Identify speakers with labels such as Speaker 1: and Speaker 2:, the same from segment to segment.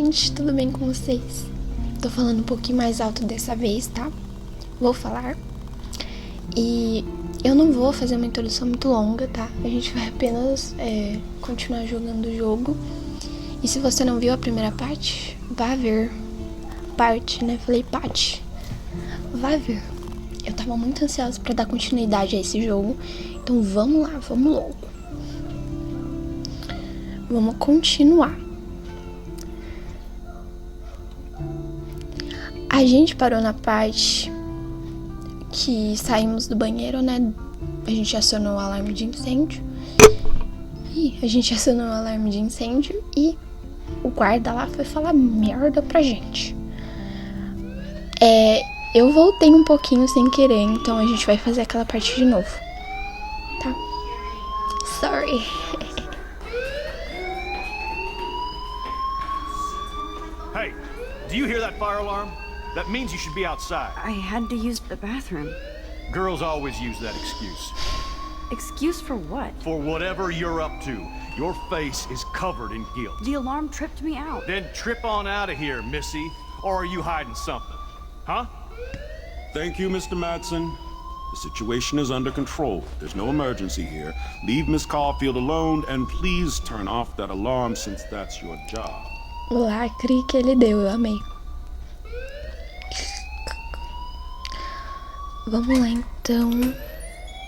Speaker 1: gente, tudo bem com vocês? Tô falando um pouquinho mais alto dessa vez, tá? Vou falar. E eu não vou fazer uma introdução muito longa, tá? A gente vai apenas continuar jogando o jogo. E se você não viu a primeira parte, vá ver. Parte, né? Falei parte. Vá ver. Eu tava muito ansiosa pra dar continuidade a esse jogo. Então vamos lá, vamos logo. Vamos continuar. A gente parou na parte que saímos do banheiro, né? A gente acionou o alarme de incêndio. E o guarda lá foi falar merda pra gente. Eu voltei um pouquinho sem querer, então a gente vai fazer aquela parte de novo. Tá? Sorry.
Speaker 2: Hey, do you hear that fire alarm? That means you should be outside.
Speaker 3: I had to use the bathroom.
Speaker 2: Girls always use that excuse.
Speaker 3: Excuse for what?
Speaker 2: For whatever you're up to. Your face is covered in guilt.
Speaker 3: The alarm tripped me out.
Speaker 2: Then trip on out of here, Missy. Or are you hiding something? Huh?
Speaker 4: Thank you, Mr. Madsen. The situation is under control. There's no emergency here. Leave Miss Caulfield alone and please turn off that alarm since that's your job.
Speaker 1: O lacre que ele deu, eu amei. Vamos lá, então.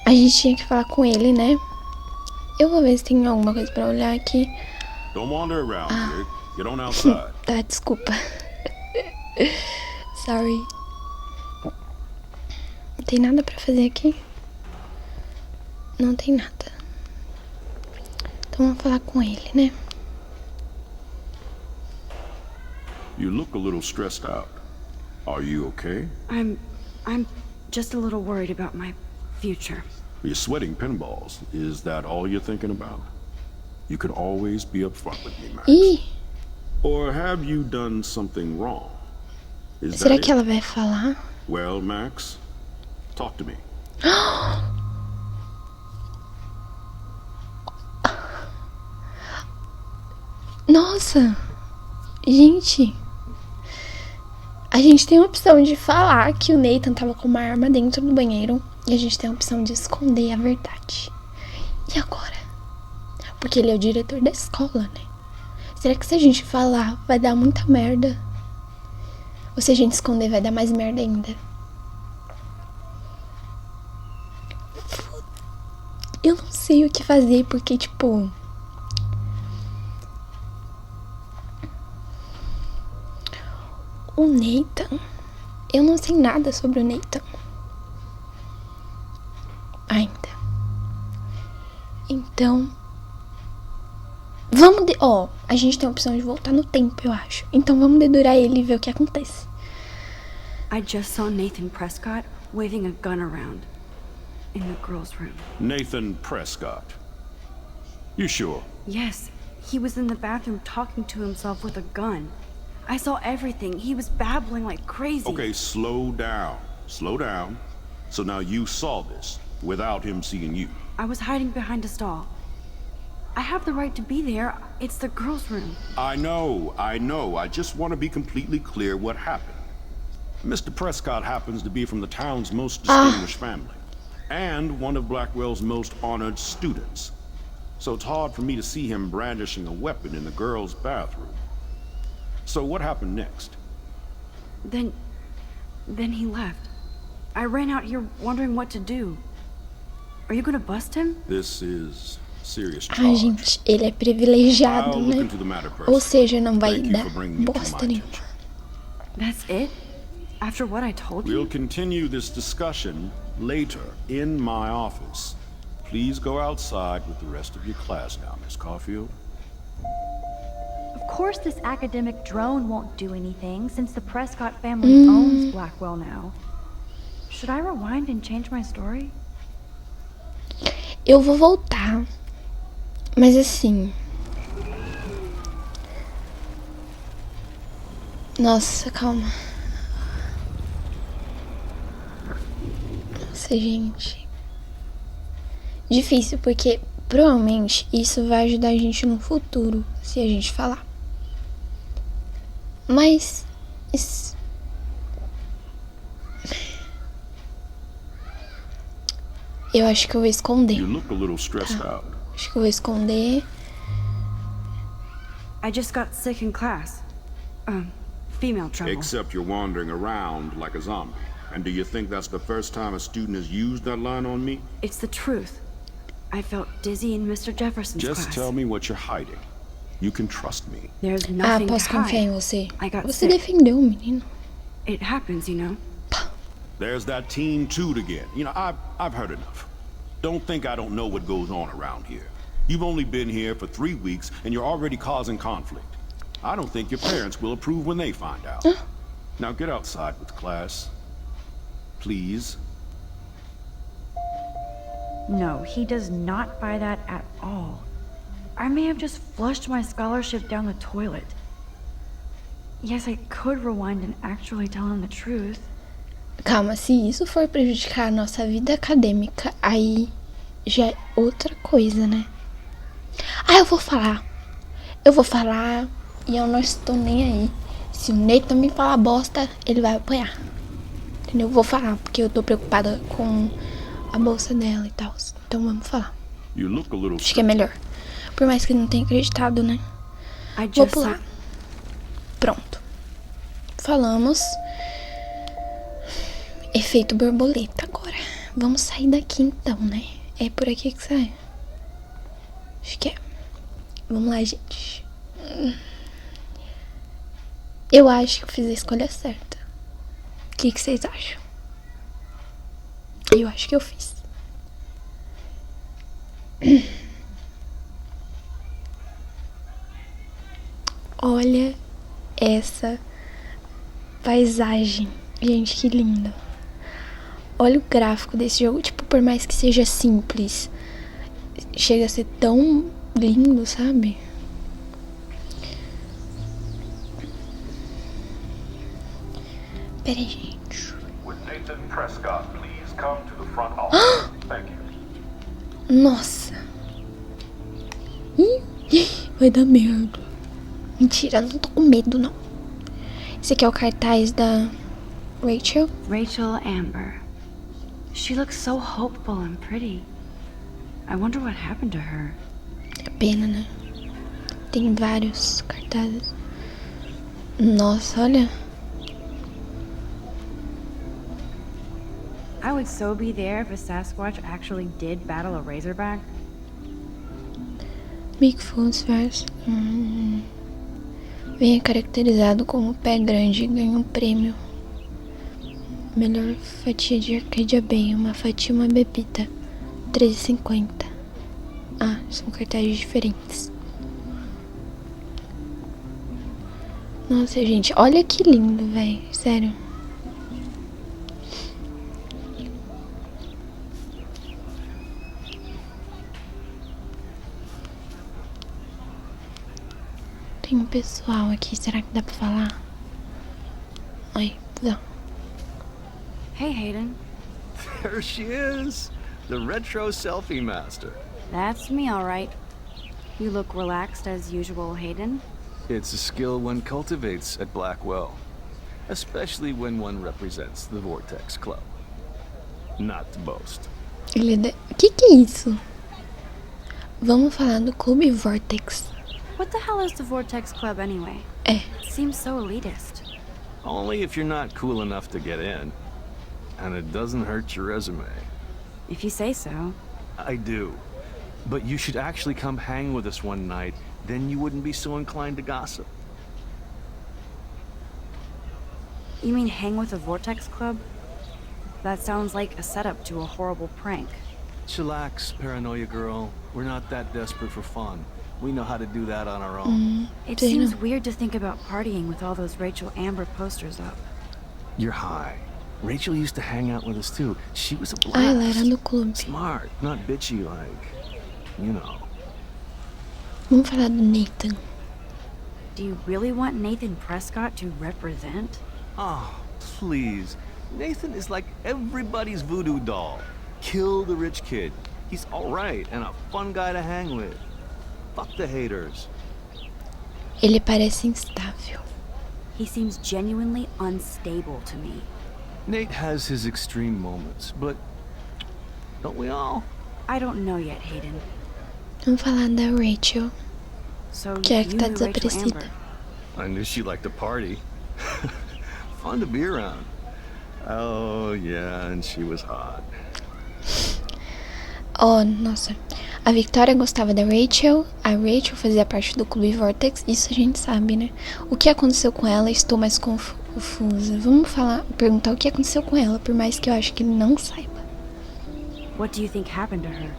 Speaker 1: A gente tinha que falar com ele, né? Eu vou ver se tem alguma coisa pra olhar aqui.
Speaker 4: Don't wander around here. Get on outside.
Speaker 1: Tá, desculpa. Sorry. Não tem nada pra fazer aqui? Não tem nada. Então vamos falar com ele, né?
Speaker 4: You look a little stressed out. Are you okay?
Speaker 3: I'm just a little worried about my future.
Speaker 4: You're sweating pinballs. Is that all you're thinking about? You can always be upfront with me, Max.
Speaker 1: Ih!
Speaker 4: Or have you done something wrong? Is
Speaker 1: Será
Speaker 4: that
Speaker 1: que
Speaker 4: it?
Speaker 1: ela vai falar?
Speaker 4: Well, Max, talk to me.
Speaker 1: Nossa! Gente! A gente tem a opção de falar que o Nathan tava com uma arma dentro do banheiro. E a gente tem a opção de esconder a verdade. E agora? Porque ele é o diretor da escola, né? Será que se a gente falar vai dar muita merda? Ou se a gente esconder vai dar mais merda ainda? Eu não sei o que fazer, porque, tipo... O Nathan... Eu não sei nada sobre o Nathan. Ainda. Então... Vamos... a gente tem a opção de voltar no tempo, eu acho. Então vamos dedurar ele e ver o que acontece.
Speaker 3: I just saw Nathan Prescott waving a gun around in the girls' room.
Speaker 4: Nathan Prescott. You sure?
Speaker 3: Yes, he was in the bathroom talking to himself with a gun. I saw everything. He was babbling like crazy.
Speaker 4: Okay, slow down. Slow down. So now you saw this without him seeing you.
Speaker 3: I was hiding behind a stall. I have the right to be there. It's the girls' room.
Speaker 4: I know. I just want to be completely clear what happened. Mr. Prescott happens to be from the town's most distinguished family, and one of Blackwell's most honored students. So it's hard for me to see him brandishing a weapon in the girls' bathroom. So what happened next?
Speaker 3: Then he left. I ran out here wondering what to do. Are you gonna bust him?
Speaker 4: This is serious
Speaker 1: Ai,
Speaker 4: charge.
Speaker 1: gente, ele é privilegiado,
Speaker 4: I'll look
Speaker 1: né?
Speaker 4: into the matter
Speaker 1: Ou
Speaker 4: personally.
Speaker 1: seja, não vai
Speaker 4: Thank you
Speaker 1: dar
Speaker 4: for bringing it to
Speaker 1: bosta
Speaker 4: my
Speaker 1: nenhuma.
Speaker 4: attention.
Speaker 3: That's it? After what I told you?
Speaker 4: We'll continue this discussion later in my office. Please go outside with the rest of your class now, Miss Caulfield.
Speaker 5: Of course this academic drone won't do anything since the Prescott family owns Blackwell now. Should I rewind and change my story?
Speaker 1: Eu vou voltar. Mas assim... Nossa, calma. Nossa, gente. Difícil, porque provavelmente isso vai ajudar a gente no futuro, se a gente falar. Mas eu acho que eu vou esconder.
Speaker 4: You look a little stressed out.
Speaker 1: Acho que eu vou esconder.
Speaker 3: I just got sick in class. Female trouble.
Speaker 4: Except you're wandering around like a zombie. And do you think that's the first time a student has used that line on me?
Speaker 3: It's the truth. I felt dizzy in Mr. Jefferson's class.
Speaker 4: Just tell me what you're hiding. You can trust me.
Speaker 3: There's nothing to
Speaker 1: Posso confiar em
Speaker 3: hide.
Speaker 1: você.
Speaker 3: I got
Speaker 1: Você
Speaker 3: sick.
Speaker 1: defendeu o menino.
Speaker 3: It happens, you know.
Speaker 4: There's that teen toot again. You know, I've heard enough. Don't think I don't know what goes on around here. You've only been here for 3 weeks and you're already causing conflict. I don't think your parents will approve when they find out. Now get outside with class. Please.
Speaker 5: No, he does not buy that at all. I may have just flushed my scholarship down the toilet. Yes, I could rewind and actually tell him the truth.
Speaker 1: Calma, se isso for prejudicar a nossa vida acadêmica, aí já é outra coisa, né? Ah, eu vou falar e eu não estou nem aí. Se o Nathan me falar bosta, ele vai apanhar. Entendeu? Eu vou falar, porque eu tô preocupada com a bolsa dela e tal. Então vamos falar.
Speaker 4: You look a little
Speaker 1: Acho que é melhor. Por mais que ele não tenha acreditado, né?
Speaker 3: I
Speaker 1: Vou
Speaker 3: just
Speaker 1: pular. Pronto. Falamos. Efeito borboleta agora. Vamos sair daqui então, né? É por aqui que sai. Acho que é. Vamos lá, gente. Eu acho que eu fiz a escolha certa. O que vocês acham? Eu acho que eu fiz. Olha essa paisagem. Gente, que linda. Olha o gráfico desse jogo. Tipo, por mais que seja simples, chega a ser tão lindo, sabe? Pera aí, gente.
Speaker 6: Would Nathan Prescott please come to the front office? Thank you.
Speaker 1: Nossa. Ih, vai dar merda. Mentira, não tô com medo, não. Esse aqui é o cartaz da Rachel.
Speaker 3: Rachel Amber. She looks so hopeful and pretty. I wonder what happened to her.
Speaker 1: É pena, né? Tem vários cartazes. Nossa, olha.
Speaker 5: I would so be there if a Sasquatch actually did battle a Razorback.
Speaker 1: Bigfoot versus... Venha caracterizado como pé grande e ganha um prêmio. Melhor fatia de Arcadia Bay, uma fatia e uma bebida. R$13,50. Ah, são cartazes diferentes. Nossa, gente, olha que lindo, velho. Sério. Tem um pessoal aqui, será que dá pra falar? Ai, não.
Speaker 3: Hey, Hayden.
Speaker 2: There she is, the retro selfie master.
Speaker 3: That's me, all right. You look relaxed as usual, Hayden.
Speaker 2: It's a skill one cultivates at Blackwell, especially when one represents the Vortex Club. Not to boast.
Speaker 1: Ele é da... Que é isso? Vamos falar do Clube Vortex.
Speaker 3: What the hell is the Vortex Club anyway?
Speaker 1: É.
Speaker 3: Seems so elitist.
Speaker 2: Only if you're not cool enough to get in. And it doesn't hurt your resume.
Speaker 3: If you say so.
Speaker 2: I do. But you should actually come hang with us one night, then you wouldn't be so inclined to gossip.
Speaker 3: You mean hang with the Vortex Club? That sounds like a setup to a horrible prank.
Speaker 2: Chillax, paranoia girl. We're not that desperate for fun. We know how to do that on our own.
Speaker 3: It seems weird to think about partying with all those Rachel Amber posters up.
Speaker 2: You're high. Rachel used to hang out with us too. She was a blast.
Speaker 1: Ah, ela era do clube.
Speaker 2: Smart, not bitchy like, you know.
Speaker 1: Vamos falar do Nathan.
Speaker 3: Do you really want Nathan Prescott to represent?
Speaker 2: Oh, please. Nathan is like everybody's voodoo doll. Kill the rich kid. He's alright and a fun guy to hang with. Fuck the haters.
Speaker 1: Ele parece instável.
Speaker 3: He seems genuinely unstable to me.
Speaker 2: Nate has his extreme moments, but don't we all?
Speaker 3: I don't know yet, Hayden.
Speaker 1: Vamos falar da Rachel,
Speaker 3: So
Speaker 1: que é a
Speaker 3: you
Speaker 1: que tá
Speaker 3: knew Rachel
Speaker 1: desaparecida.
Speaker 3: Amber.
Speaker 2: I knew she liked to party. Fun to be around. Oh, yeah, and she was hot.
Speaker 1: Oh, nossa. A Victoria gostava da Rachel, a Rachel fazia parte do Clube Vortex, isso a gente sabe, né? O que aconteceu com ela, estou mais confusa. Vamos perguntar o que aconteceu com ela, por mais que eu acho que ele não saiba.
Speaker 3: What do you think happened to her?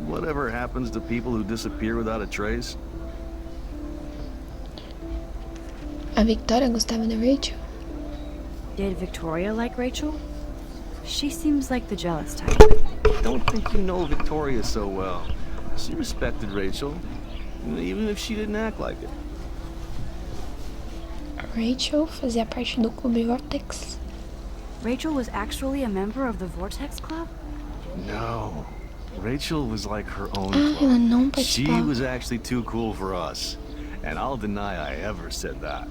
Speaker 2: Whatever happens to people who disappear without a trace.
Speaker 1: A Victoria gostava da Rachel?
Speaker 3: Did Victoria like Rachel? She seems like the jealous type.
Speaker 2: Don't think you know Victoria so well. She respected Rachel, even if she didn't act like it.
Speaker 1: A Rachel fazia parte do Clube Vortex.
Speaker 3: Rachel was actually a member of the Vortex Club?
Speaker 2: No. Rachel was like her own
Speaker 1: Ah, ela não
Speaker 2: club. She
Speaker 1: participava.
Speaker 2: was actually too cool for us. And I'll deny I ever said that.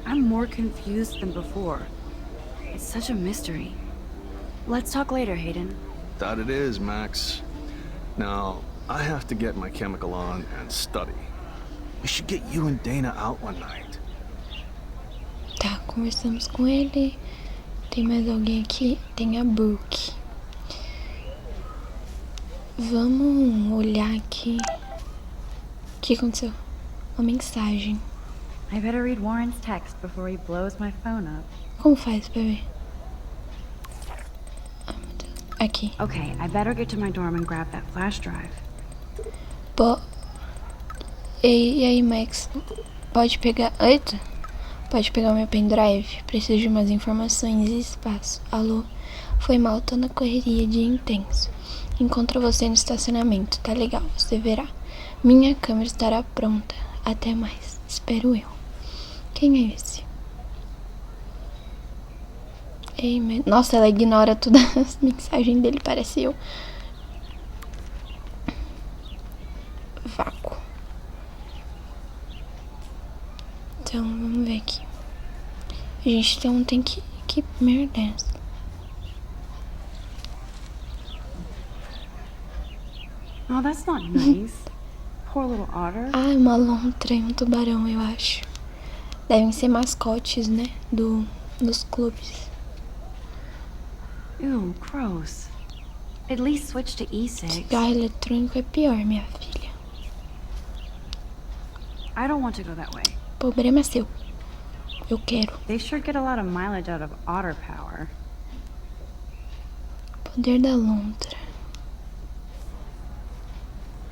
Speaker 3: I'm more confused than before. It's such a mystery. Let's talk later, Hayden.
Speaker 2: That it is, Max. Now, I have to get my chemical on and study. We should get you and Dana out one night.
Speaker 1: Tá, conversamos com ele. Tem mais alguém aqui? Tem a Brooke. Vamos olhar aqui. O que aconteceu? Uma mensagem.
Speaker 5: I better read Warren's text before he blows my phone up.
Speaker 1: Como faz pra ver? Ah, meu Deus. Aqui.
Speaker 3: Okay, I better get to my dorm and grab that flash drive.
Speaker 1: Pô. E aí, Max? Pode pegar. Eita! Pode pegar o meu pendrive? Preciso de umas informações e espaço. Alô? Foi mal, tô na correria, dia intenso. Encontro você no estacionamento, tá legal, você verá. Minha câmera estará pronta. Até mais. Espero eu. Quem é esse? Ei, nossa, ela ignora todas as mensagens dele, parece eu. Vácuo. Então, vamos ver aqui. A gente tem que... Que merda é essa?
Speaker 3: Oh, that's not nice. Poor little otter.
Speaker 1: Ah, é uma lontra e um tubarão, eu acho. Devem ser mascotes, né? Dos clubes.
Speaker 3: Ew, gross. At least switch to e-cigs.
Speaker 1: Cigarro eletrônico é pior, minha filha.
Speaker 3: I don't want to go that way.
Speaker 1: Problema seu. Eu quero.
Speaker 3: They sure get a lot of mileage out of otter power.
Speaker 1: Poder da lontra.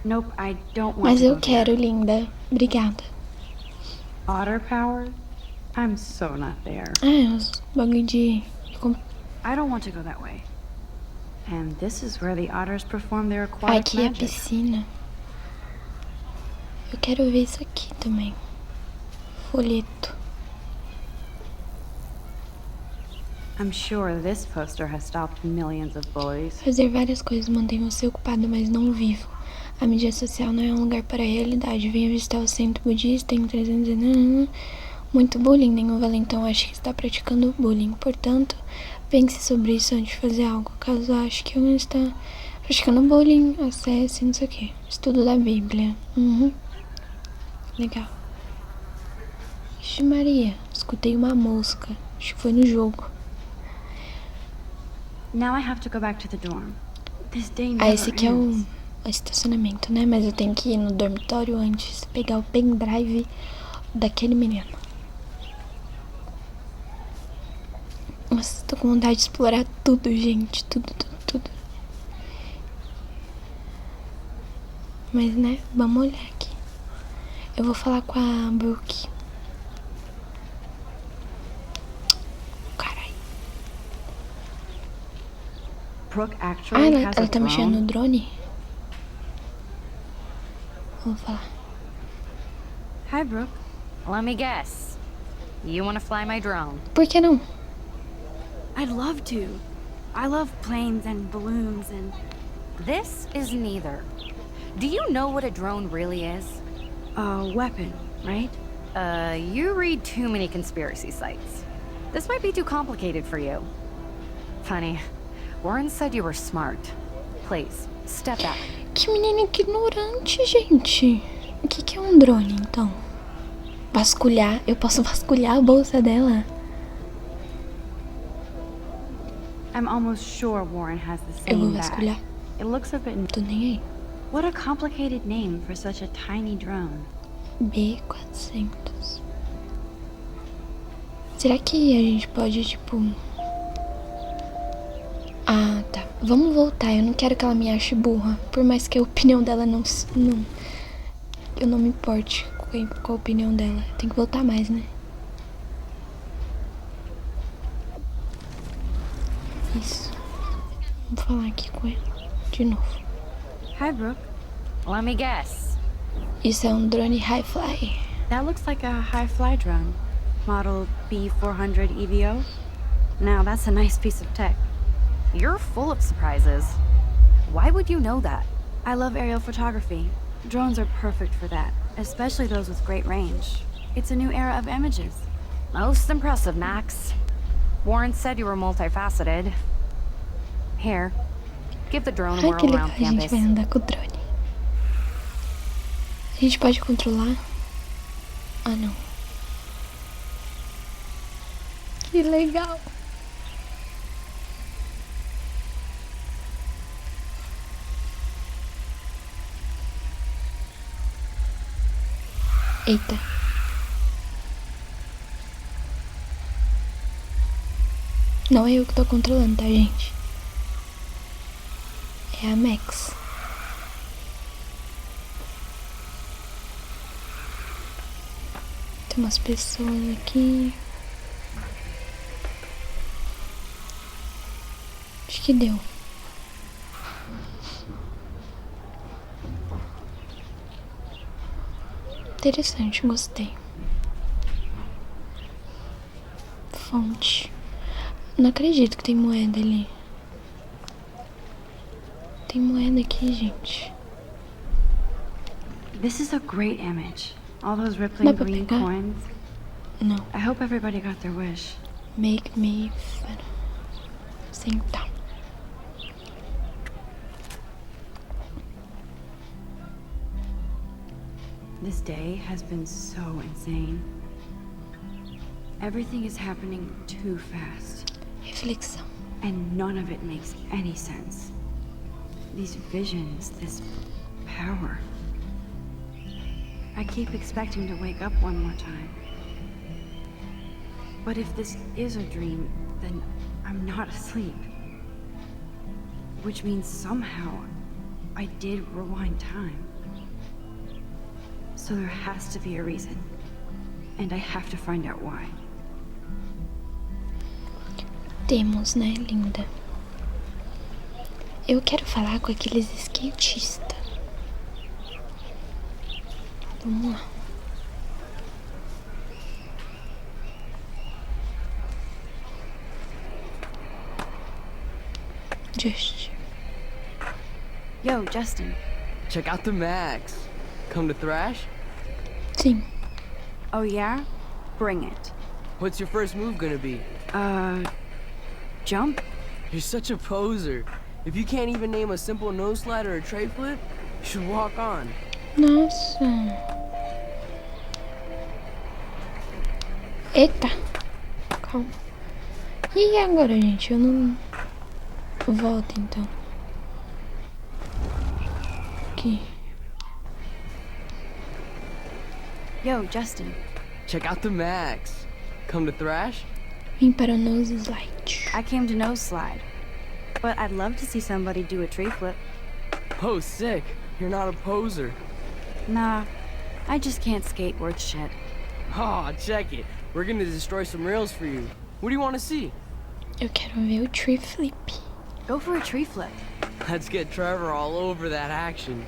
Speaker 3: Nope, I don't want
Speaker 1: Mas
Speaker 3: to
Speaker 1: eu
Speaker 3: go
Speaker 1: quero,
Speaker 3: there.
Speaker 1: linda. Obrigada.
Speaker 3: Otter power? I'm so not there.
Speaker 1: Ah, os bagulho de...
Speaker 3: I don't want to go that way. And this is where the otters perform their aquatic
Speaker 1: Aqui é a
Speaker 3: magic.
Speaker 1: piscina. Eu quero ver isso aqui também. Folheto.
Speaker 3: I'm sure this poster has stopped millions of bullies.
Speaker 1: Fazer várias coisas mantém você ocupado, mas não vivo. A mídia social não é um lugar para a realidade. Venha visitar o centro budista em 300... Muito bullying, nenhum valentão acha que está praticando bullying. Portanto, pense sobre isso antes de fazer algo. Caso ache que não está praticando bullying, acesse não sei o que. Estudo da Bíblia. Legal. Ixi, Maria, escutei uma mosca. Acho que foi no jogo.
Speaker 3: Now I have to go back to the dorm. This day
Speaker 1: Ah,
Speaker 3: never
Speaker 1: esse aqui é
Speaker 3: ends.
Speaker 1: o estacionamento, né? Mas eu tenho que ir no dormitório antes, pegar o pendrive daquele menino. Nossa, tô com vontade de explorar tudo, gente. Tudo. Mas, né, vamos olhar aqui. Eu vou falar com a Brooke. Caralho.
Speaker 3: Brooke
Speaker 1: Ah,
Speaker 3: actually has a
Speaker 1: ela tá mexendo no
Speaker 3: drone?
Speaker 1: drone? Vou falar.
Speaker 3: Hi, Brooke.
Speaker 7: Let me guess. You want to fly my drone?
Speaker 1: Por que não?
Speaker 3: I'd love to. I love planes and balloons and...
Speaker 7: This is neither. Do you know what a drone really is?
Speaker 3: A weapon, right?
Speaker 7: You read too many conspiracy sites. This might be too complicated for you. Funny. Warren said you were smart. Please, step back.
Speaker 1: Que menina ignorante, gente. O que é um drone, então? Vasculhar? Eu posso vasculhar a bolsa dela?
Speaker 3: I'm almost sure Warren has the
Speaker 1: Eu vou
Speaker 3: same bag.
Speaker 1: vasculhar.
Speaker 3: It looks a bit...
Speaker 1: Tô nem aí.
Speaker 3: What a complicated name for such a tiny drone.
Speaker 1: B400. Será que a gente pode, tipo... Ah, tá. Vamos voltar. Eu não quero que ela me ache burra. Por mais que a opinião dela não... Eu não me importe com a opinião dela. Tem que voltar mais, né? Isso. Vamos falar aqui com ela. De novo.
Speaker 3: Hi, Brooke.
Speaker 7: Let me guess.
Speaker 1: Isso é um drone high-fly.
Speaker 3: That looks like a high-fly drone. Model B400 EVO. Now, that's a nice piece of tech.
Speaker 7: You're full of surprises. Why would you know that?
Speaker 3: I love aerial photography. Drones are perfect for that, especially those with great range. It's a new era of images.
Speaker 7: Most impressive, Max. Warren said you were multifaceted. Here, give the drone a
Speaker 1: Ai,
Speaker 7: whirl
Speaker 1: que legal.
Speaker 7: around
Speaker 1: A gente
Speaker 7: campus.
Speaker 1: vai andar com o drone. A gente pode controlar? Ah, não. Que legal. Eita. Não é eu que tô controlando, tá, gente? É a Max. Tem umas pessoas aqui. Acho que deu. Interessante, gostei. Fonte. Não acredito que tem moeda ali. Tem moeda aqui, gente.
Speaker 3: This is a great image. All those rippling
Speaker 1: Dá pra
Speaker 3: green
Speaker 1: pegar?
Speaker 3: coins.
Speaker 1: Não.
Speaker 3: I hope everybody got their wish.
Speaker 1: Make me sentar.
Speaker 3: This day has been so insane. Everything is happening too fast,
Speaker 1: Reflexão.
Speaker 3: and none of it makes any sense. These visions, this power. I keep expecting to wake up one more time. But if this is a dream, then I'm not asleep. Which means somehow I did rewind time. So there has to be a reason. And I have to find out why.
Speaker 1: Temos, né, linda? Eu quero falar com aqueles skatistas. Vamos lá. Just.
Speaker 3: Yo, Justin.
Speaker 8: Check out the Max. Come to thrash?
Speaker 1: Sim.
Speaker 3: Oh yeah? Bring it.
Speaker 8: What's your first move gonna be?
Speaker 3: Jump?
Speaker 8: You're such a poser. If you can't even name a simple nose slide or a tray flip, you should walk on.
Speaker 1: Nossa. Eita. Calma. E agora, gente? Eu não... Volta, então. Aqui.
Speaker 3: Yo, Justin.
Speaker 8: Check out the Max. Come to thrash?
Speaker 1: Vim para o nose slide.
Speaker 3: I came to nose slide. But I'd love to see somebody do a tree flip.
Speaker 8: Oh, sick. You're not a poser.
Speaker 3: Nah, I just can't skate worth shit.
Speaker 8: Aw, check it. We're gonna destroy some rails for you. What do you want to see?
Speaker 1: Eu quero ver o tree flip.
Speaker 3: Go for a tree flip.
Speaker 8: Let's get Trevor all over that action.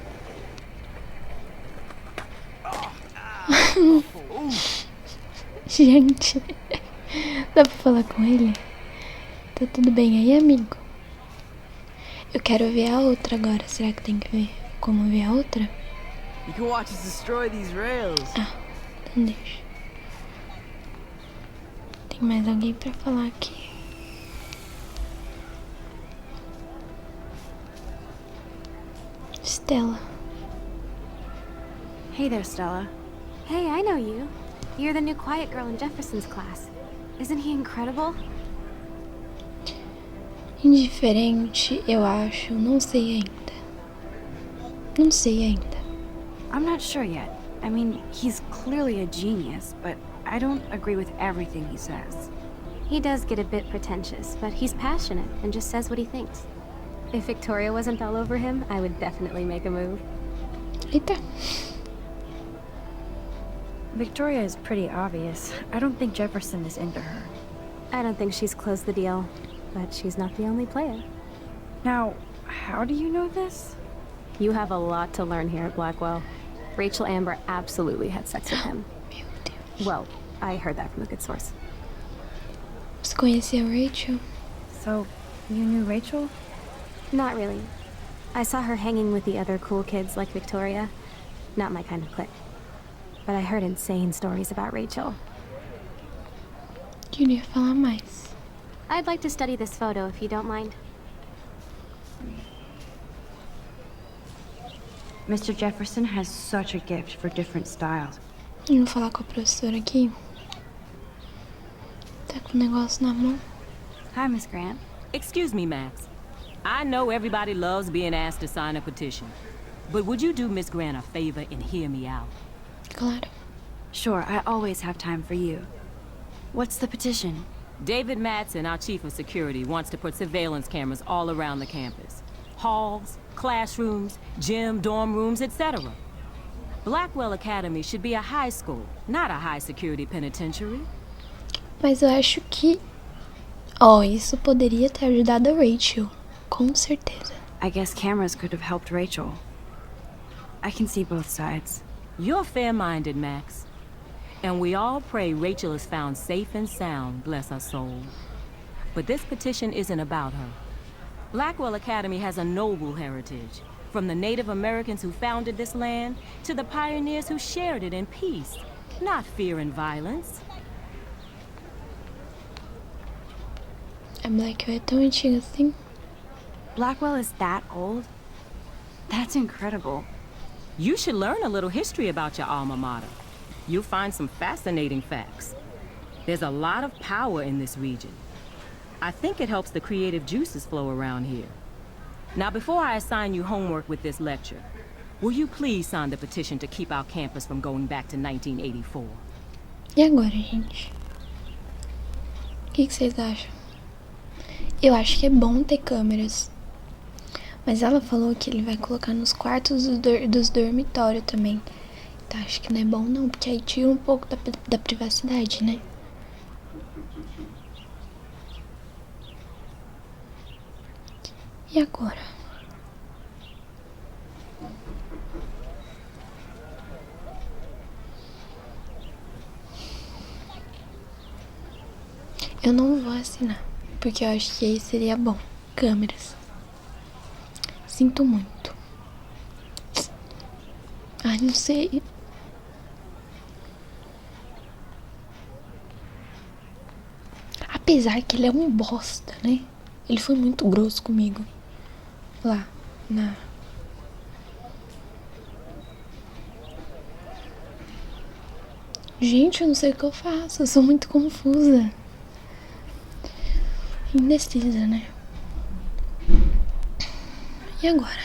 Speaker 1: Gente, dá pra falar com ele? Tá tudo bem aí, amigo? Eu quero ver a outra agora. Será que tem que ver como ver a outra?
Speaker 8: You can watch us destroy these rails.
Speaker 1: Ah, então deixa. Tem mais alguém pra falar aqui? Stella.
Speaker 3: Hey there, Stella.
Speaker 9: Hey, I know you. You're the new quiet girl in Jefferson's class. Isn't he incredible?
Speaker 1: Indiferente, eu acho. Não sei ainda. Não sei ainda.
Speaker 3: I'm not sure yet. I mean, he's clearly a genius, but I don't agree with everything he says.
Speaker 9: He does get a bit pretentious, but he's passionate and just says what he thinks. If Victoria wasn't all over him, I would definitely make a move.
Speaker 1: Eita.
Speaker 5: Victoria is pretty obvious. I don't think Jefferson is into her.
Speaker 9: I don't think she's closed the deal, but she's not the only player.
Speaker 5: Now, how do you know this?
Speaker 9: You have a lot to learn here at Blackwell. Rachel Amber absolutely had sex with him.
Speaker 1: Meu Deus.
Speaker 9: Well, I heard that from a good source.
Speaker 1: Você conhecia a Rachel?
Speaker 5: So, you knew Rachel?
Speaker 9: Not really. I saw her hanging with the other cool kids like Victoria. Not my kind of clique. But I heard insane stories about Rachel.
Speaker 1: Queria falar mais.
Speaker 9: I'd like to study this photo if you don't mind.
Speaker 5: Mr. Jefferson has such a gift for different styles.
Speaker 1: Eu vou falar com a professora aqui. Tá com o negócio na mão.
Speaker 3: Hi, Miss Grant.
Speaker 10: Excuse me, Max. I know everybody loves being asked to sign a petition. But would you do Miss Grant a favor and hear me out?
Speaker 1: Claro.
Speaker 3: Sure, I always have time for you. What's the petition?
Speaker 10: David Madsen, our chief of security, wants to put surveillance cameras all around the campus. Halls, classrooms, gym, dorm rooms, etc. Blackwell Academy should be a high school, not a high-security penitentiary.
Speaker 1: Mas eu acho que... isso poderia ter ajudado a Rachel. Com certeza.
Speaker 3: I guess cameras could have helped Rachel. I can see both sides.
Speaker 10: You're fair-minded, Max. And we all pray Rachel is found safe and sound, bless her soul. But this petition isn't about her. Blackwell Academy has a noble heritage, from the Native Americans who founded this land to the pioneers who shared it in peace, not fear and violence.
Speaker 1: A Blackwell é tão antiga assim?
Speaker 3: Blackwell is that old? That's incredible.
Speaker 10: You should learn a little history about your alma mater. You'll find some fascinating facts. There's a lot of power in this region. I think it helps the creative juices flow around here. Now, before I assign you homework with this lecture, will you please sign the petition to keep our campus from going back to 1984?
Speaker 1: E agora, gente? O que vocês acham? Eu acho que é bom ter câmeras. Mas ela falou que ele vai colocar nos quartos dos dormitórios também. Então acho que não é bom não, porque aí tira um pouco da privacidade, né? E agora? Eu não vou assinar, porque eu acho que aí seria bom. Câmeras. Sinto muito. Ai, não sei. Apesar que ele é um bosta, né? Ele foi muito grosso comigo. Lá, na... Gente, eu não sei o que eu faço. Eu sou muito confusa. Indecisa, né? E agora?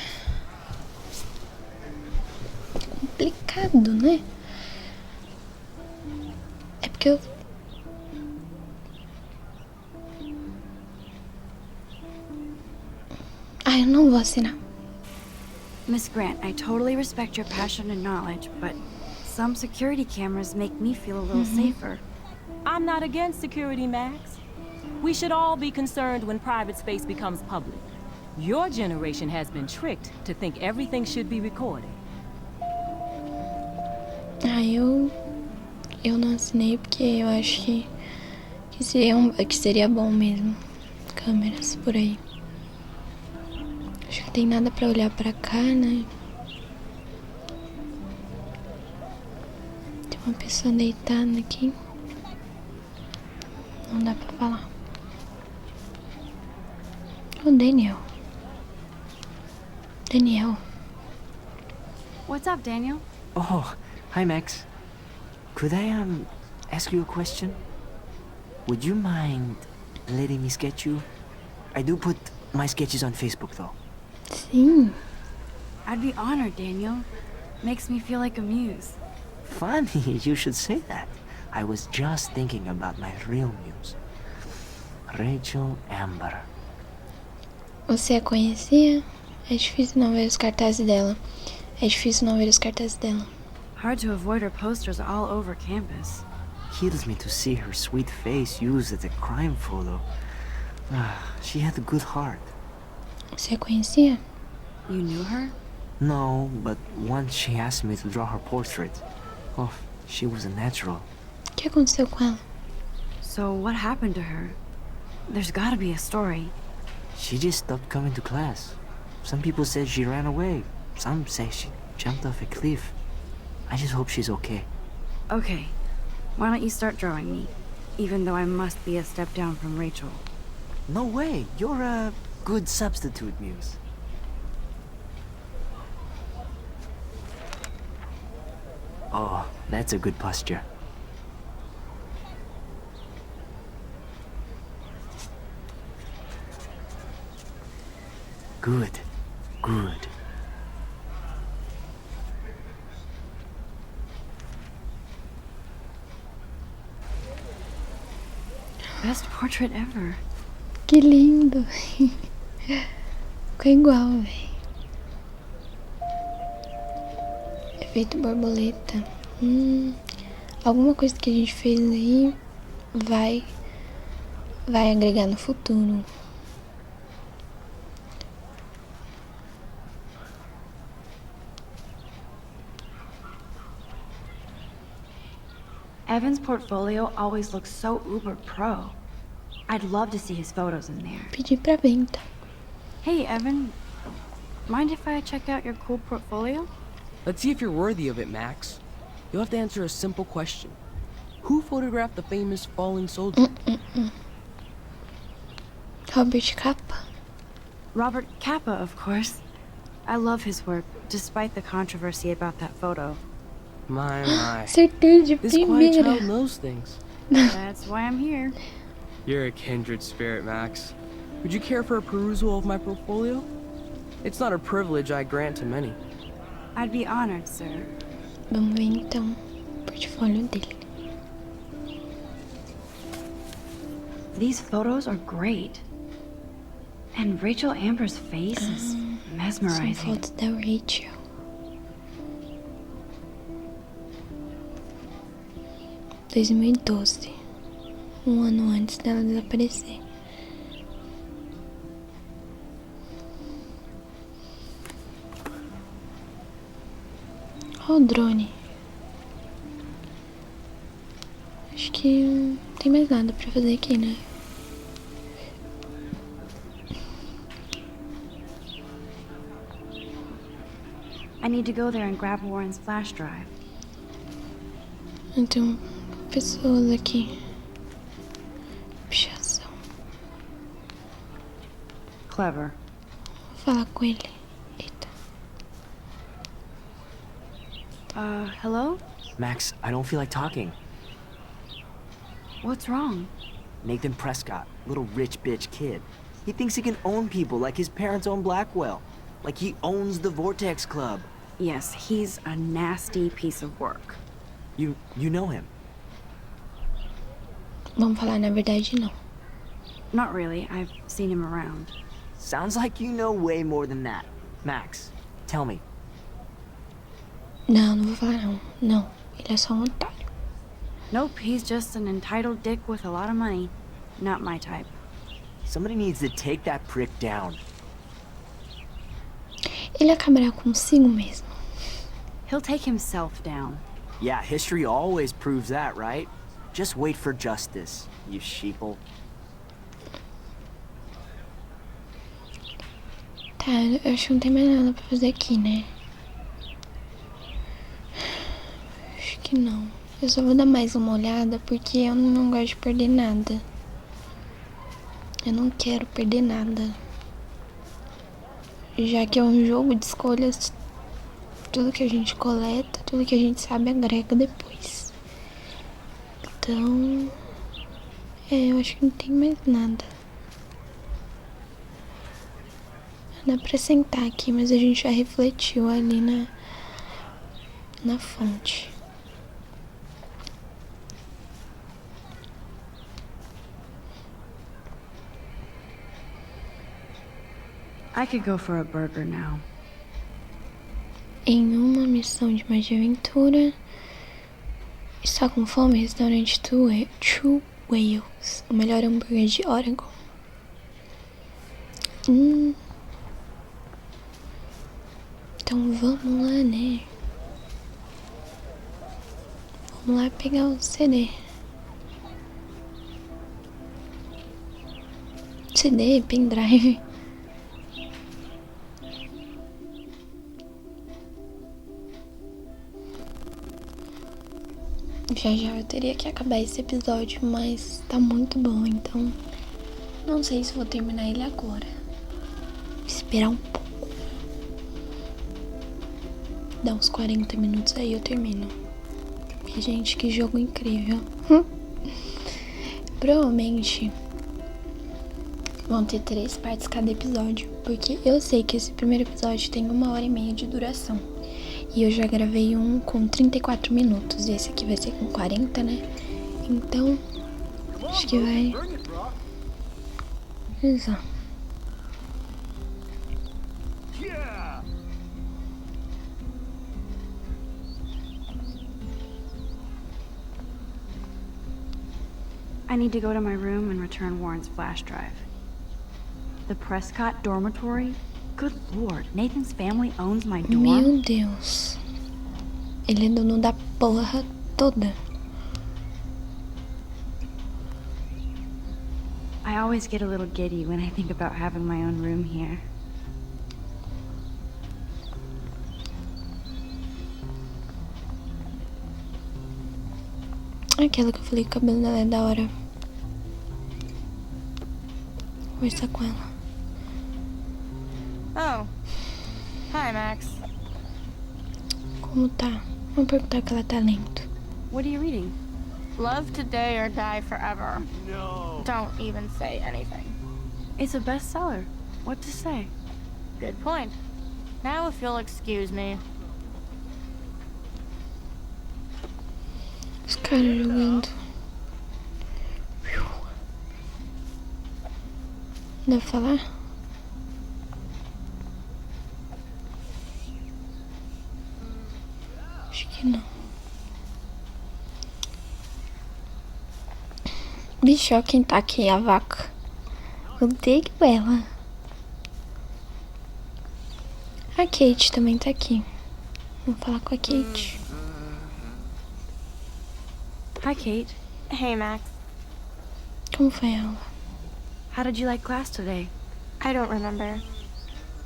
Speaker 1: Complicado, né? É porque eu... eu não vou assinar.
Speaker 3: Miss Grant, I totally respect your passion and knowledge, but some security cameras make me feel a little safer.
Speaker 10: I'm not against security, Max. We should all be concerned when private space becomes public. Your generation has been tricked to think everything should be recorded.
Speaker 1: Eu não assinei porque eu acho que seria bom mesmo. Câmeras por aí. Acho que tem nada pra olhar pra cá, né? Tem uma pessoa deitada aqui. Não dá pra falar. O Daniel. Daniel.
Speaker 3: What's up, Daniel?
Speaker 11: Oh, hi, Max. Could I, ask you a question? Would you mind letting me sketch you? I do put my sketches on Facebook, though.
Speaker 1: Sim.
Speaker 3: I'd be honored, Daniel. Makes me feel like a muse.
Speaker 11: Funny, you should say that. I was just thinking about my real muse. Rachel Amber.
Speaker 1: Você a conhecia? É difícil não ver os cartazes dela.
Speaker 3: Hard to avoid her posters all over campus.
Speaker 11: Kills me to see her sweet face used as a crime photo. She had a good heart.
Speaker 1: Você a conhecia?
Speaker 3: You knew her?
Speaker 11: No, but once she asked me to draw her portrait. Oh, she was a natural.
Speaker 1: O que aconteceu com ela?
Speaker 3: So what happened to her? There's gotta be a story.
Speaker 11: She just stopped coming to class. Some people said she ran away. Some say she jumped off a cliff. I just hope she's okay.
Speaker 3: Okay, why don't you start drawing me? Even though I must be a step down from Rachel.
Speaker 11: No way, you're a good substitute, Muse. Oh, that's a good posture. Good, good.
Speaker 3: Best portrait ever.
Speaker 1: Que lindo. Ficou igual, véi. Efeito borboleta. Alguma coisa que a gente fez aí vai agregar no futuro.
Speaker 3: Evan's portfolio always looks so uber pro. I'd love to see his photos in there.
Speaker 1: Pedi pra ver, então.
Speaker 3: Hey, Evan. Mind if I check out your cool portfolio?
Speaker 8: Let's see if you're worthy of it, Max. You'll have to answer a simple question. Who photographed the famous falling soldier?
Speaker 1: Robert Capa.
Speaker 3: Robert Capa, of course. I love his work, despite the controversy about that photo.
Speaker 8: My.
Speaker 1: Acertei de
Speaker 8: This quiet
Speaker 1: primeira.
Speaker 8: child knows things.
Speaker 3: That's why I'm here.
Speaker 8: You're a kindred spirit, Max. Would you care for a perusal of my portfolio? It's not a privilege I grant to many.
Speaker 3: I'd be honored, sir.
Speaker 1: Vamos ver então o portfólio dele.
Speaker 3: These photos are great. And Rachel Amber's face is
Speaker 1: São
Speaker 3: mesmerizing.
Speaker 1: fotos da Rachel. Em 2012, um ano antes dela desaparecer. Olha o drone. Acho que não tem mais nada pra fazer aqui, né?
Speaker 3: I need to go there and grab Warren's flash drive.
Speaker 1: Então, pessoas aqui. Pichação.
Speaker 3: Clever.
Speaker 1: Vou falar com ele. Eita.
Speaker 3: Hello?
Speaker 11: Max, I don't feel like talking.
Speaker 3: What's wrong?
Speaker 11: Nathan Prescott, little rich bitch kid. He thinks he can own people like his parents own Blackwell. Like he owns the Vortex Club.
Speaker 3: Yes, he's a nasty piece of work.
Speaker 11: You know him?
Speaker 1: Vamos falar na verdade, não.
Speaker 3: Not really. I've seen him around.
Speaker 11: Sounds like you know way more than that. Max, tell me.
Speaker 1: Não vou falar não. Não, ele é só um otário.
Speaker 3: Nope, he's just an entitled dick with a lot of money. Not my type.
Speaker 11: Somebody needs to take that prick down.
Speaker 1: Ele acabará consigo mesmo.
Speaker 3: He'll take himself down.
Speaker 11: Yeah, history always proves that, right? Just wait for justice, you sheeple.
Speaker 1: Tá, eu acho que não tem mais nada pra fazer aqui, né? Acho que não. Eu só vou dar mais uma olhada porque eu não gosto de perder nada. Eu não quero perder nada. Já que é um jogo de escolhas, tudo que a gente coleta, tudo que a gente sabe agrega depois. Então, eu acho que não tem mais nada. Dá pra sentar aqui, mas a gente já refletiu ali na fonte.
Speaker 3: I could go for a burger now.
Speaker 1: Em uma missão de magia e aventura, está com fome? Restaurante Two Whales, o melhor hambúrguer de Oregon. Então vamos lá, né? Vamos lá pegar o CD. CD, pendrive. Já eu teria que acabar esse episódio, mas tá muito bom, então não sei se vou terminar ele agora. Vou esperar um pouco. Dá uns 40 minutos aí eu termino. E, gente, que jogo incrível. Provavelmente vão ter 3 partes cada episódio, porque eu sei que esse primeiro episódio tem 1h30 de duração. E eu já gravei um com 34 minutos. E esse aqui vai ser com 40, né? Então, acho que vai... Exato.
Speaker 3: I need to go to my room and return Warren's flash drive. The Prescott dormitory? Good lord, Nathan's family owns my dorm?
Speaker 1: Meu Deus. Ele é dono da porra toda.
Speaker 3: I always get a little giddy when I think about having my own room here.
Speaker 1: Aquela que eu falei que o cabelo dela é da hora. Vou conversar com ela.
Speaker 12: Oh. Hi, Max.
Speaker 1: Como tá? Vamos perguntar o que ela tá lendo.
Speaker 3: What are you reading?
Speaker 12: Love Today or Die Forever.
Speaker 2: No.
Speaker 12: Don't even say anything.
Speaker 3: It's a bestseller. What to say?
Speaker 12: Good point. Now if you'll excuse me.
Speaker 1: Os caras jogando. Dá pra falar? Acho que não. Bicho, ó quem tá aqui, a vaca. Odeio ela. A Kate também tá aqui. Vamos falar com a Kate.
Speaker 3: Hi, Kate.
Speaker 12: Hey, Max.
Speaker 1: Como foi a aula?
Speaker 3: How did you like class today?
Speaker 12: I don't remember.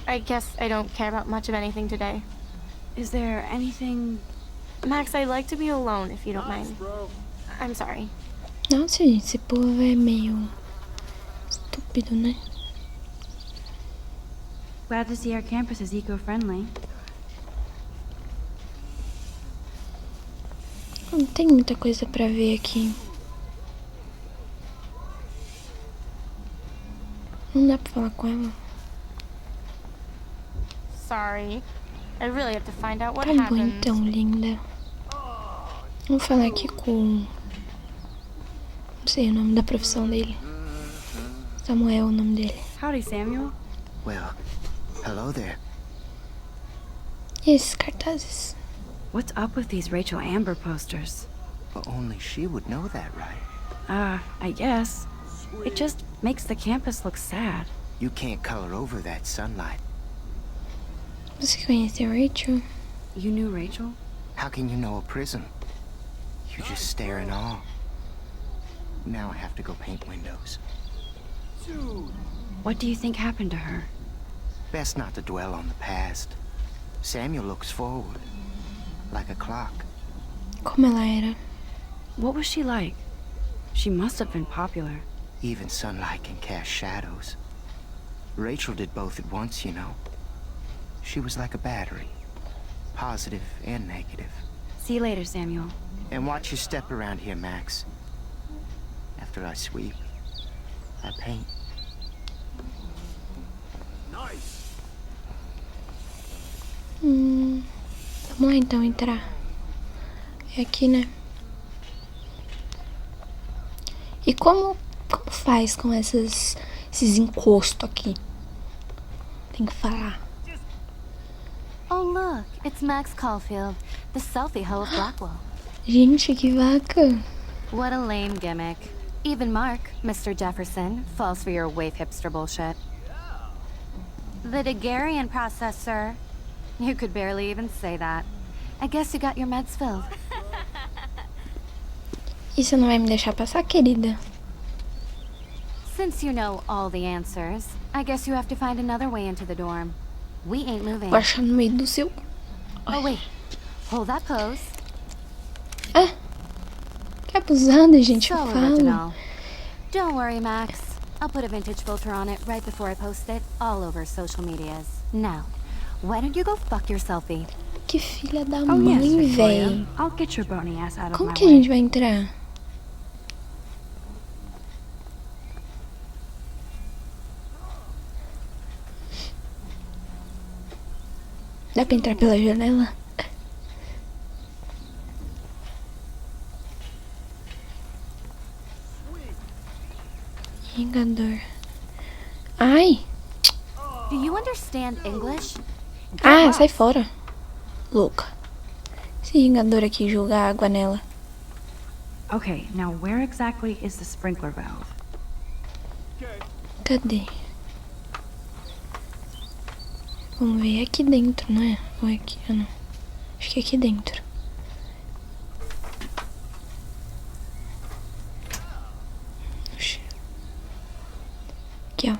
Speaker 12: I guess I don't care about much of anything today.
Speaker 3: Is there anything...
Speaker 12: Max, I'd like to be alone if you don't mind. I'm sorry.
Speaker 1: Nossa, gente, esse povo é meio estúpido, né?
Speaker 3: Glad to see our campus is eco-friendly.
Speaker 1: Não tem muita coisa pra ver aqui. Não dá pra falar com ela.
Speaker 12: Sorry. I really have to find out what
Speaker 1: Tá bom
Speaker 12: happened.
Speaker 1: então, linda. Vamos falar aqui com... Não sei o nome da profissão dele. Samuel é o nome dele.
Speaker 3: Howdy, Samuel.
Speaker 11: Well, hello there.
Speaker 1: E esses cartazes?
Speaker 3: What's up with these Rachel Amber posters?
Speaker 11: But only she would know that, right?
Speaker 3: I guess. It just makes the campus look sad.
Speaker 11: You can't color over that sunlight.
Speaker 1: Você conhece a Rachel?
Speaker 3: You knew Rachel?
Speaker 11: How can you know a prison? You just stare in awe. Now I have to go paint windows.
Speaker 3: What do you think happened to her?
Speaker 11: Best not to dwell on the past. Samuel looks forward, like a clock.
Speaker 1: Como ela era?
Speaker 3: What was she like? She must have been popular.
Speaker 13: Even sunlight can cast shadows. Rachel did both at once, you know. She was like a battery, positive and negative.
Speaker 3: See you later, Samuel.
Speaker 13: And watch your step around here, Max. After I sweep, I paint.
Speaker 1: Vamos lá então entrar. É aqui, né? E como faz com esses encostos aqui? Tem que falar.
Speaker 7: Oh, look, it's Max Caulfield, the selfie hoe of Blackwell.
Speaker 1: Gente, que vaca.
Speaker 7: What a lame gimmick. Even Mark, Mr. Jefferson, falls for your wave hipster bullshit. The Daguerrean process, sir. You could barely even say that. I guess you got your meds filled.
Speaker 1: E você não vai me deixar passar, querida?
Speaker 7: Since you know all the answers, I guess you have to find another way into the dorm. We ain't moving.
Speaker 1: Vou achar no meio do seu...
Speaker 7: Oh, wait. Hold that pose.
Speaker 1: Ah! Que abusada, gente, eu
Speaker 7: So
Speaker 1: falo.
Speaker 7: original. Don't worry, Max. I'll put a vintage filter on it right before I post it all over social medias. Now, why don't you go fuck your selfie?
Speaker 1: Que filha da
Speaker 3: Oh,
Speaker 1: mãe,
Speaker 3: yes, Victoria.
Speaker 1: véi.
Speaker 3: I'll get your bony ass out of
Speaker 1: Como
Speaker 3: my
Speaker 1: que a
Speaker 3: way.
Speaker 1: gente vai entrar? Dá pra entrar pela janela? Vingador. Ai!
Speaker 7: Do you understand English?
Speaker 1: Ah, sai fora. Louca. Esse vingador aqui joga água nela.
Speaker 3: Okay, now where exactly is the sprinkler valve?
Speaker 1: Cadê? Vamos ver aqui dentro, não é? Ou é aqui? Ah, não. Acho que é aqui dentro. Oxi. Aqui, ó.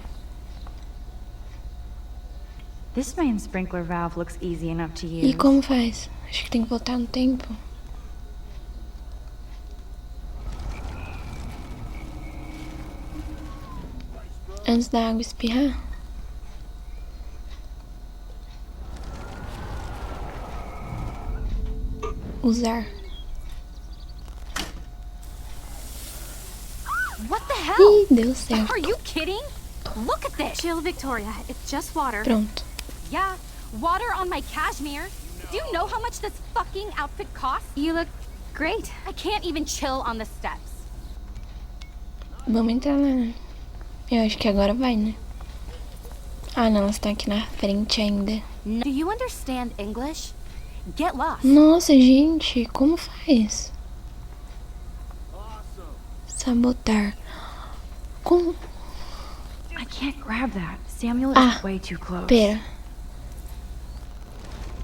Speaker 3: This main sprinkler valve looks easy enough to use.
Speaker 1: E como faz? Acho que tem que voltar no tempo. Antes da água espirrar. Usar.
Speaker 7: What the hell?
Speaker 1: Ih, deu certo.
Speaker 7: Are you kidding? Look at this.
Speaker 12: Chill, Victoria. It's just water.
Speaker 1: Pronto.
Speaker 7: Yeah, water on my cashmere. Do you know how much this fucking outfit costs?
Speaker 12: You look great.
Speaker 7: I can't even chill on the steps.
Speaker 1: Vamos entrar lá, né? Eu acho que agora vai, né? Ah, não, elas estão aqui na frente ainda.
Speaker 7: Do you understand English? Get lost.
Speaker 1: Nossa, gente, como faz? Sabotar. Como?
Speaker 3: I can't grab that. Samuel is
Speaker 1: Ah,
Speaker 3: way too close.
Speaker 1: pera.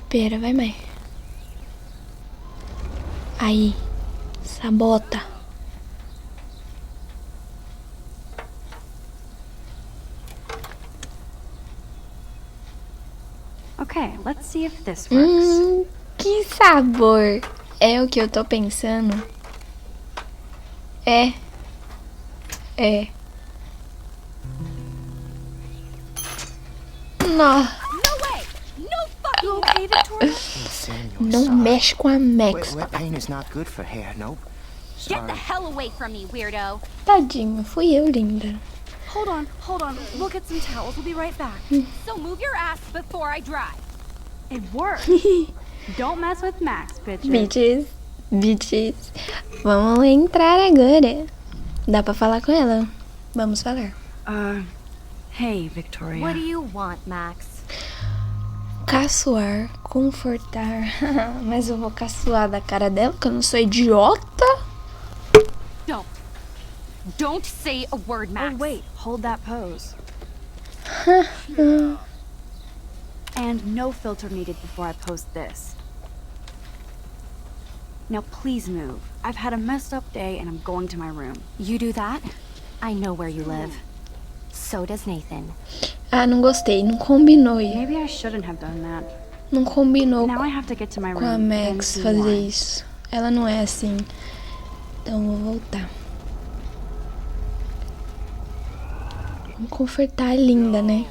Speaker 1: Pera, vai mais. Aí. Sabota.
Speaker 3: Okay, let's see if this works.
Speaker 1: Que sabor. É o que eu tô pensando. É. Não.
Speaker 7: No way! No fucking way, Victoria!
Speaker 13: Samuel,
Speaker 1: Não
Speaker 13: sorry.
Speaker 1: mexe com a Max.
Speaker 13: Wet paint is not good for hair, nope.
Speaker 7: Get the
Speaker 13: Sorry.
Speaker 7: hell away from me, weirdo!
Speaker 1: Tadinho, fui eu, linda.
Speaker 12: Hold on. We'll get some towels. We'll be right back.
Speaker 7: So move your ass before I drive.
Speaker 3: It works. Don't mess with Max,
Speaker 1: Bitches. Vamos entrar agora. Dá pra falar com ela? Vamos falar.
Speaker 3: Hey, Victoria.
Speaker 7: What do you want, Max?
Speaker 1: Caçoar, confortar. Mas eu vou caçoar da cara dela, que eu não sou idiota.
Speaker 7: Don't say a word, Max.
Speaker 3: Oh, wait. Hold that pose. And no filter needed before I post this. Now please move. I've had a messed up day and I'm going to my room.
Speaker 7: You do that? I know where you live. So does Nathan.
Speaker 1: Ah, não gostei. Não combinou.
Speaker 3: Maybe I shouldn't have done that.
Speaker 1: Não combinou
Speaker 3: Now I have to get to my
Speaker 1: com a
Speaker 3: room.
Speaker 1: Max
Speaker 3: and see
Speaker 1: fazer
Speaker 3: why.
Speaker 1: isso. Ela não é assim. Então eu vou voltar. confortar a linda, né?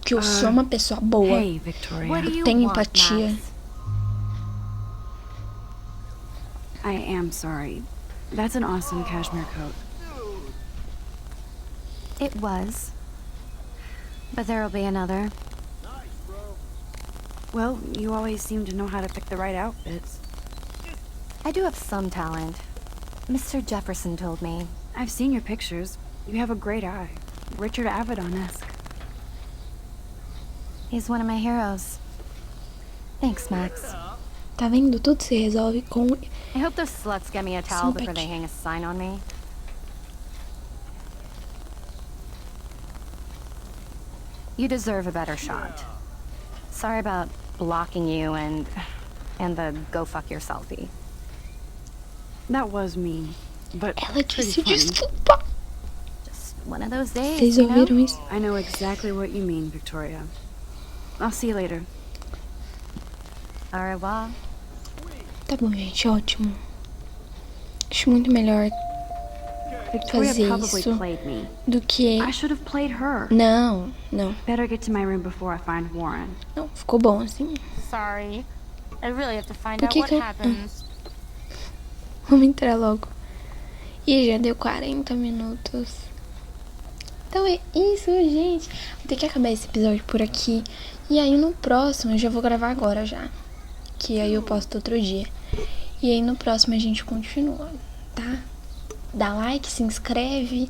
Speaker 1: Que eu sou uma pessoa boa.
Speaker 5: Hey, Victoria.
Speaker 1: Eu tenho empatia.
Speaker 5: I am sorry. That's an awesome cashmere coat.
Speaker 7: It was. But there'll be another.
Speaker 5: Well, you always seem to know how to pick the right outfits.
Speaker 7: I do have some talent. Mr. Jefferson told me.
Speaker 5: I've seen your pictures. You have a great eye. Richard Avedon-esque.
Speaker 7: He's one of my heroes. Thanks, Max.
Speaker 1: Tá vendo? Tudo se resolve com...
Speaker 7: I hope those sluts get me a towel before they hang a sign on me. You deserve a better shot. Sorry about blocking you and the go fuck yourselfie.
Speaker 5: That was mean, but
Speaker 1: Ela disse
Speaker 5: pretty funny.
Speaker 1: desculpa.
Speaker 7: Just one of those days,
Speaker 1: Vocês
Speaker 7: you know?
Speaker 1: ouviram isso?
Speaker 5: I know exactly what you mean, Victoria. I'll see you later.
Speaker 7: Au revoir.
Speaker 1: Tá bom, gente, ótimo. Acho muito melhor
Speaker 5: Victoria
Speaker 1: fazer
Speaker 5: probably
Speaker 1: isso
Speaker 5: played me.
Speaker 1: do que...
Speaker 5: I should have played her.
Speaker 1: Não, não.
Speaker 5: Better get to my room before I find Warren.
Speaker 1: Não, ficou bom assim.
Speaker 12: Sorry. I really have to find
Speaker 1: Por
Speaker 12: out
Speaker 1: que
Speaker 12: what
Speaker 1: que eu...
Speaker 12: happens.
Speaker 1: Vamos entrar logo. E já deu 40 minutos. Então é isso, gente. Vou ter que acabar esse episódio por aqui. E aí no próximo, eu já vou gravar agora já. Que aí eu posto outro dia. E aí no próximo a gente continua, tá? Dá like, se inscreve.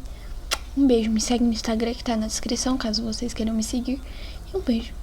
Speaker 1: Um beijo, me segue no Instagram que tá na descrição, caso vocês queiram me seguir. E um beijo.